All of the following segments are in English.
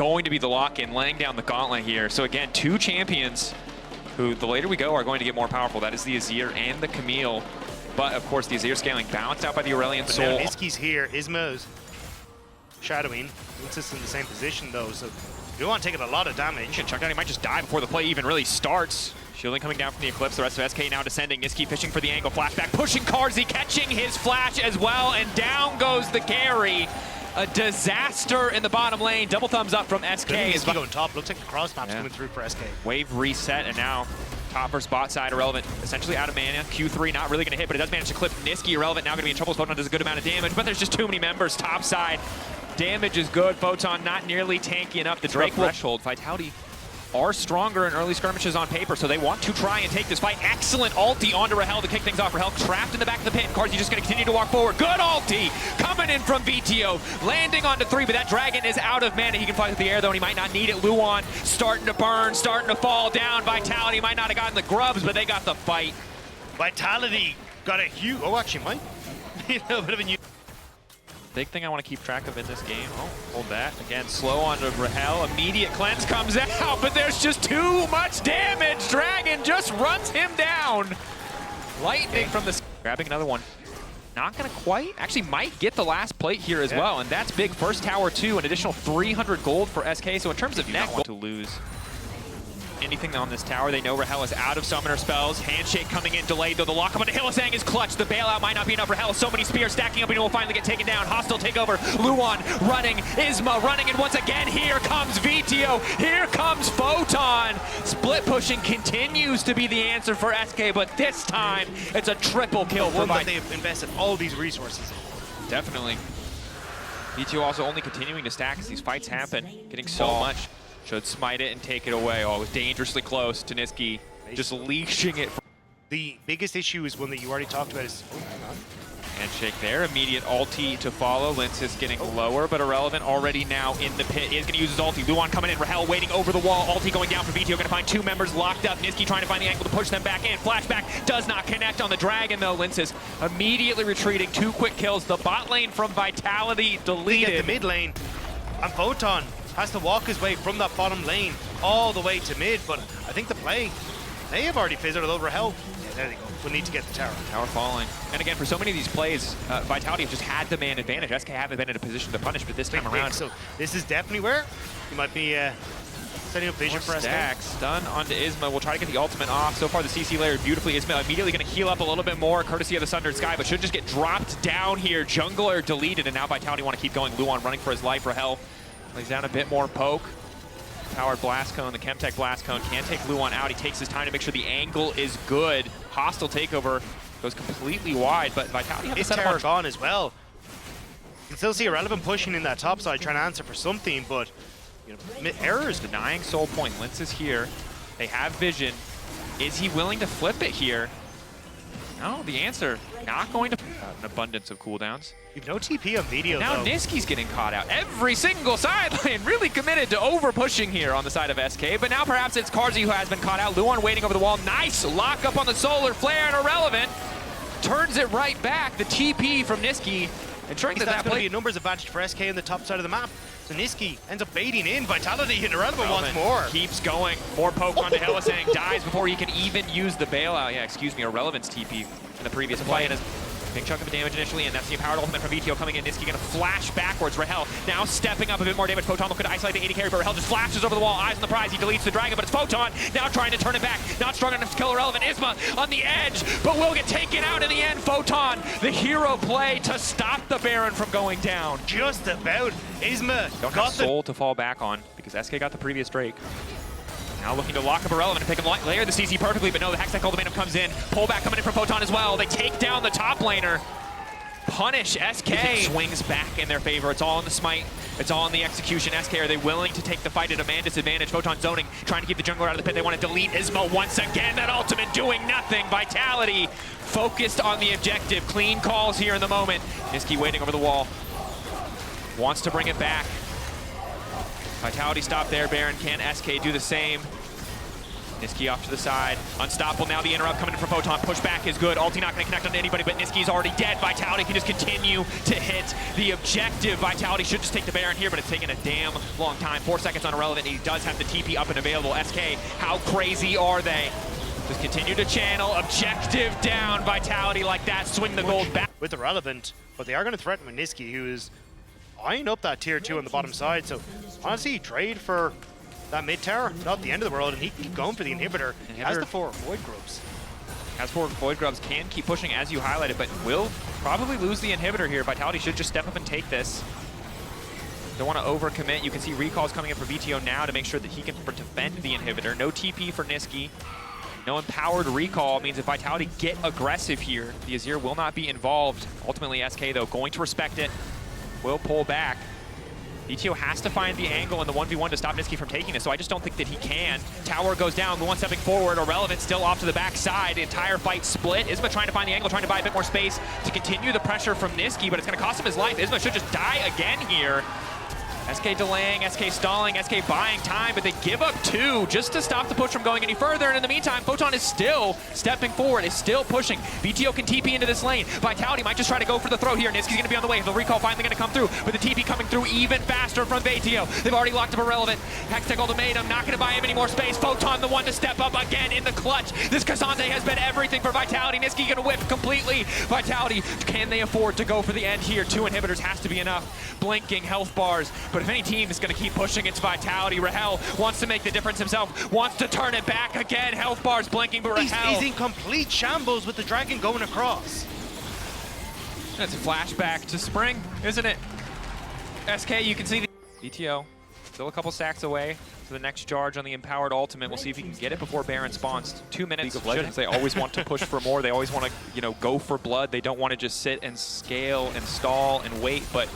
going to be the lock-in, laying down the gauntlet here. So again, two champions who, the later we go, are going to get more powerful. That is the Azir and the Camille. But of course, the Azir scaling balanced out by the Aurelion Soul. Niski's here, Isma's shadowing. It's in the same position though, so you don't want to take a lot of damage. Chuck down, he might just die before the play even really starts. Shielding coming down from the Eclipse, the rest of SK now descending. Niski fishing for the angle, flashback, pushing Carzzy, catching his flash as well, and down goes the carry. A disaster in the bottom lane. Double thumbs up from SK. Niski going top, looks like the cross map's coming through for SK. Wave reset, and now top versus bot side, Irrelevant essentially out of mana. Q3 not really going to hit, but it does manage to clip Niski. Irrelevant now going to be in trouble. Photon does a good amount of damage, but there's just too many members top side. Damage is good. Photon not nearly tanky enough. The Drake threshold. Vitality are stronger in early skirmishes on paper, so they want to try and take this fight. Excellent ulti onto Rahel to kick things off. Rahel trapped in the back of the pit. Carzzy just going to continue to walk forward. Good ulti coming in from VTO, landing onto 3, but that dragon is out of mana. He can fly through the air though, and he might not need it. Luan starting to burn, starting to fall down. Vitality might not have gotten the grubs, but they got the fight. Vitality got a huge, actually might be a little bit of a new. Big thing I want to keep track of in this game. Oh, hold that. Again, slow onto Rahel. Immediate cleanse comes out, but there's just too much damage. Dragon just runs him down. Lightning from the... Grabbing another one. Not going to quite. Actually might get the last plate here as well, and that's big. First tower 2, an additional 300 gold for SK. So in terms of net, want to lose anything on this tower. They know Rahel is out of summoner spells. Handshake coming in delayed, though the lockup on the Hylissang is clutch. The bailout might not be enough. Rahel, so many spears stacking up, and he will finally get taken down. Hostile takeover. Luan running. Isma running, and once again, here comes VTO. Here comes Photon. Split pushing continues to be the answer for SK, but this time, it's a triple kill. One that they've invested all these resources in. Definitely. VTO also only continuing to stack as these fights happen. Getting so much. Should smite it and take it away. Oh, it was dangerously close to Niski, just leashing it. The biggest issue is one that you already talked about is, Handshake there, immediate ulti to follow. Lince is getting lower, but Irrelevant already now in the pit. Is going to use his ulti. Luan coming in, Rahel waiting over the wall. Ulti going down for VTO, going to find 2 members locked up. Niski trying to find the angle to push them back in. Flashback does not connect on the Dragon though. Lince is immediately retreating. 2 quick kills. The bot lane from Vitality deleted. They get the mid lane, and Photon has to walk his way from that bottom lane all the way to mid, but I think the play, they have already fizzled it over Rahel. Yeah, there they go. We'll need to get the tower. Tower falling. And again, for so many of these plays, Vitality have just had the man advantage. SK haven't been in a position to punish, but this time around. So this is definitely where you might be setting up vision for SK. Stun onto Isma. We'll try to get the ultimate off. So far, the CC layered beautifully. Isma immediately going to heal up a little bit more, courtesy of the Sundered Sky, but should just get dropped down here. Jungler deleted, and now Vitality want to keep going. Luan running for his life. Rahel lays down a bit more poke. Powered Blast Cone, the Chemtech Blast Cone can take Luan out. He takes his time to make sure the angle is good. Hostile takeover goes completely wide, but Vitality has his tower gone as well. You can still see Irrelevant pushing in that top side, trying to answer for something, but you know, errors. Denying soul point. Lince is here. They have vision. Is he willing to flip it here? No, the answer, not going to... an abundance of cooldowns. You've no TP on video, now though. Niski's getting caught out. Every single side lane really committed to over-pushing here on the side of SK, but now perhaps it's Carzzy who has been caught out. Luan waiting over the wall. Nice lock up on the Solar Flare, and Irrelevant turns it right back. The TP from Niski, ensuring that going to be a numbers advantage for SK on the top side of the map. So Niski ends up baiting in. Vitality and Irrelevant once more. Keeps going. More poke onto Hylissang. Dies before he can even use the bailout. Yeah, excuse me, Irrelevant's TP in the previous play. And a big chunk of damage initially, and that's the empowered ultimate from VTO coming in. Niski going to flash backwards. Rahel now stepping up a bit more damage. Photon looking to isolate the 80 carry, but Rahel just flashes over the wall. Eyes on the prize. He deletes the dragon, but it's Photon now trying to turn it back. Not strong enough to kill Irrelevant. Isma on the edge, but will get taken out in the end. Photon, the hero play to stop the Baron from going down. Just about. Isma got the soul to fall back on because SK got the previous Drake. Now looking to lock up Irrelevant and pick him, layer the CC perfectly, but no, the Hextech Ultimatum comes in. Pullback coming in from Photon as well. They take down the top laner. Punish SK. Swings back in their favor. It's all in the smite. It's all in the execution. SK, are they willing to take the fight at a man disadvantage? Photon zoning, trying to keep the jungler out of the pit. They want to delete Isma once again. That ultimate doing nothing. Vitality focused on the objective. Clean calls here in the moment. Niski waiting over the wall. Wants to bring it back. Vitality stop there, Baron. Can SK do the same? Niski off to the side. Unstoppable now. The interrupt coming in from Photon. Pushback is good. Ulti not going to connect on anybody, but Niski's already dead. Vitality can just continue to hit the objective. Vitality should just take the Baron here, but it's taking a damn long time. 4 seconds on Irrelevant. He does have the TP up and available. SK, how crazy are they? Just continue to channel. Objective down. Vitality like that. Swing the gold back. With Irrelevant, but they are going to threaten with Niski, who is eyeing up that tier 2 on the bottom side. So honestly, trade for that mid tower, not the end of the world, and he can keep going for the inhibitor. He has the 4 Void Grubs. Has 4 Void Grubs, can keep pushing as you highlighted, but will probably lose the inhibitor here. Vitality should just step up and take this. Don't want to overcommit. You can see recalls coming in for VTO now to make sure that he can defend the inhibitor. No TP for Niski. No empowered recall means if Vitality get aggressive here, the Azir will not be involved. Ultimately, SK, though, going to respect it, will pull back. VTO has to find the angle in the 1v1 to stop Niski from taking this, so I just don't think that he can. Tower goes down, the one stepping forward, Irrelevant still off to the backside. The entire fight split. Isma trying to find the angle, trying to buy a bit more space to continue the pressure from Niski, but it's going to cost him his life. Isma should just die again here. SK delaying, SK stalling, SK buying time, but they give up 2 just to stop the push from going any further. And in the meantime, Photon is still stepping forward, is still pushing. VTO can TP into this lane. Vitality might just try to go for the throw here. Niski's going to be on the way. The recall finally going to come through, with the TP coming through even faster from VTO. They've already locked up Irrelevant. Hextech ultimatum, not going to buy him any more space. Photon the one to step up again in the clutch. This Kazante has been everything for Vitality. Niski going to whip completely. Vitality, can they afford to go for the end here? 2 inhibitors has to be enough. Blinking health bars, but if any team is going to keep pushing, it's Vitality. Rahel wants to make the difference himself, wants to turn it back again. Health bars blinking, but Rahel... He's in complete shambles with the dragon going across. That's a flashback to spring, isn't it? SK, you can see the... VTO, still a couple stacks away to the next charge on the empowered ultimate. We'll see if he can get it before Baron spawns. 2 minutes. League of Legends, they always want to push for more. They always want to, you know, go for blood. They don't want to just sit and scale and stall and wait, but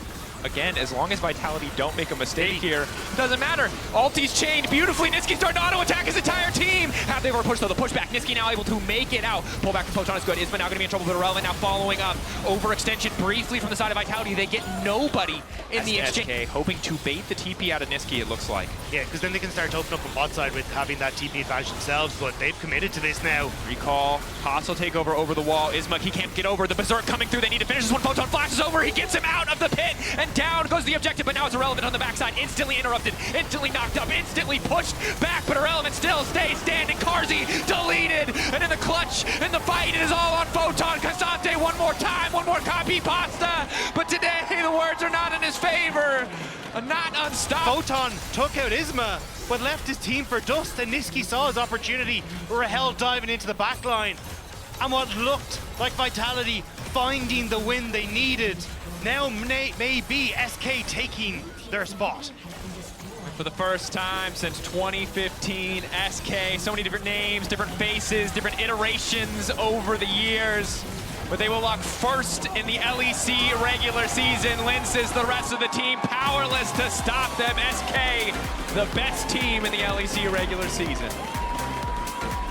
again, as long as Vitality don't make a mistake here, doesn't matter. Ulti's chained beautifully. Niski starting to auto-attack his entire team. Have they ever pushed though? The pushback. Niski now able to make it out. Pull back from Photon is good. Isma now going to be in trouble with Irrelevant. Now following up. Overextension briefly from the side of Vitality. They get nobody in the exchange. SK hoping to bait the TP out of Niski, it looks like. Yeah, because then they can start to open up on bot side with having that TP advantage themselves, but they've committed to this now. Recall. Hostile takeover over the wall. Isma, he can't get over. The Berserk coming through. They need to finish this one. Photon flashes over. He gets him out of the pit, and down goes the objective. But now it's Irrelevant on the backside, instantly interrupted, instantly knocked up, instantly pushed back, but Irrelevant still stays standing. Karzi deleted, and in the clutch, and the fight is all on Photon. Kazante one more time, one more copy pasta, but today the words are not in his favor. Not unstoppable. Photon took out Isma, but left his team for dust, and Niski saw his opportunity. Rahel diving into the back line, and what looked like Vitality finding the win they needed. Now maybe SK taking their spot. For the first time since 2015, SK, so many different names, different faces, different iterations over the years. But they will lock first in the LEC regular season. Lin says the rest of the team powerless to stop them. SK, the best team in the LEC regular season.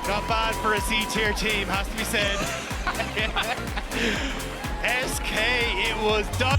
Not bad for a C-tier team, has to be said. SK, it was done.